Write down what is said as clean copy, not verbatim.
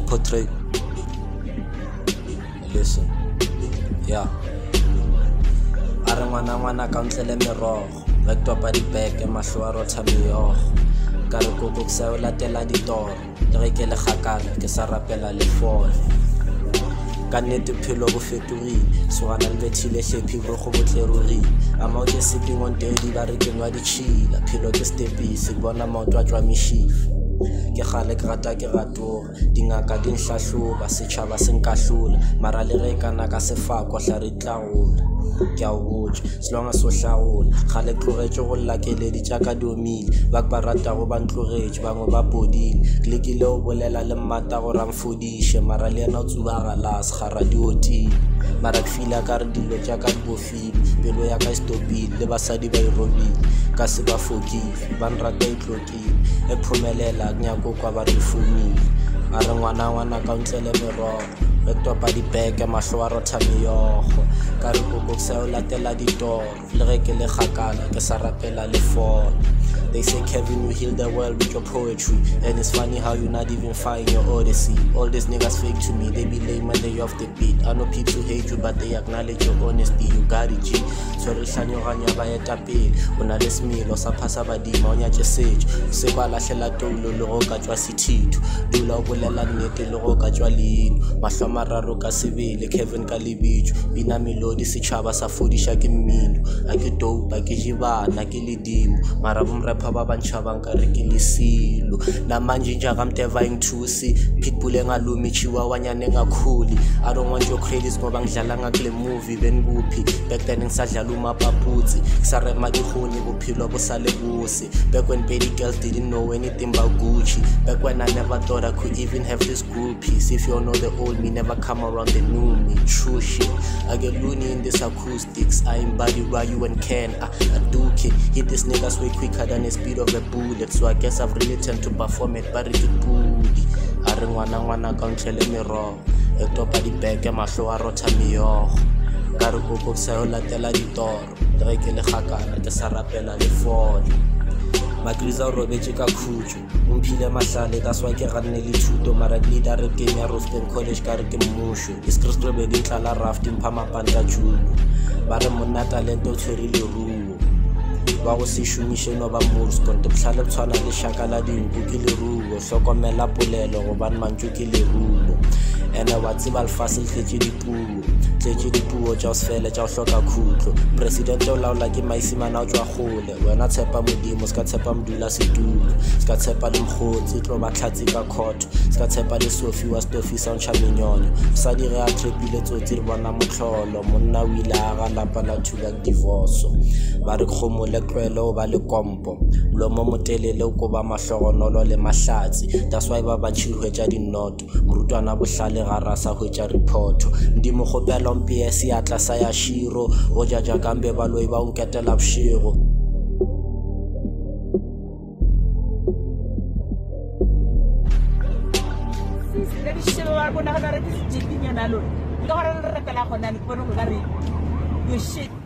Portrait. Listen. Yeah. Are ngwana ka ntlele merogo re topa dibeke mahlo a rotha meyogo ka re koko ke sa o latela ditoro le ge ke le gakala ke sa rapela lefole ka nnete phelo bo fetogile sogana le bethile hlephi bo go botlerorile amao ke sipping on daddy ba re ke nwa ditšhila phelo ke stepisi bona maoto a tšwa meshifa ke gale ke rata ke ratoga dingaka di nhlahloba setšhaba se nkahlola mara le ge kana ka sefako tla re tlagola ke a botša selonga se o hlagola gale tlogetše go llakeledi tšaka di omile ba ba ratago ba ntlogetše bangwe ba podile ke lekile go bolela le mmata gore a mfodiše mara le yena o tsubagalase ga ra di otile mara ke fila ka re dilo tšaka di bofile pelo ya ka e stopile le basadi ba irobile ka se ba fokife ba nrata e tlokile e phomelela ke nyako kwa ba re fomile a re ngwana ka ntlele merogo re topa dibeke mahlo a rotha meyogo ka re koko ke sa o latela ditoro le ge ke le gakala ke sa rapela lefole. They say Kevin, you heal the world with your poetry, and it's funny how you not even find your odyssey. All these niggas fake to me, they be lame when they off the beat. I know people hate you, but they acknowledge your honesty. You got it, G. Sorry, Shanyo Ranya Bayetapil. When I list me, lost a pass about the Monya Sage. Sepa la Shella Tolo, Loroka Jwasiti. Dula Bulela Nete, Loroka Jwalin. Mashamara Roka Civil, Kevin Kalibich. Bina Melody, Sichaba Safudi Shakim Min. I get dope, I get Jiva, Nakili Dim. Marabum Papa Banchavanga Rikilisilo na manje njakamteva ingthusi pitbull engalumi chihuahua nyane ngakhuli. I don't want your credits ngoba ngidlala ngakule movie benkuphi back then ngisadlala umapaputsi kusarema dihuni bophilo bosale busi back when baby girls didn't know anything about Gucci back when I never thought I could even have this groupies. If you all know the old me never come around the new me. True shit, I get loony in this acoustics. I embody Ryu and Ken. I do it. Hit this niggas way quicker than the speed of a bullet, so I guess I've really turned to perform it, but it's booty. A re ngwana ka ntlele merogo e topa dibeke mahlo a rotha meyogo ka re koko ke sa o latela ditoro le ge ke le gakala ke sa rapela lefole. Magriza o robetse ka khutso o mphile mahlale ka swa ke ganne le thuto mara ke leader re game ya Roaspen College ka re ke mmusho iskristro be di tlala raft impha mapanta juno ba re monna talent o tshwerile ruo ba go se shumishe no ba moors konto tlhale tshwana le shaka la dinku ke le ruo hlokomela polelo go ban mantšu ke le ruo ene wa tseba lefatshe le tletse dipuo tša o sefele tša o hloka khutlo presidente o laola ke maisimana o tšwa gole wena tshepa modimo se ka tshepa modula setulo se ka tshepa le mokgotsi tlo ba tlhatsi ka khoto se ka tshepa le sofi wa stofi sa ntšha menyonyo mosadi ge a trepile tsotsi re bona motlholo monna o ile a ga lapa la thula divorce ba re kgomo le tlwelo o ba le kompo mlomo motelele o koba mahlogonolo le mahlatsi that's why ba bantši re hwetša dinoto morutwana bohlale ga rasa hwetša reporto ndimo kgopela mps ya tlasa ya shiro go jaja kambe baloi ba onketela bošego shit.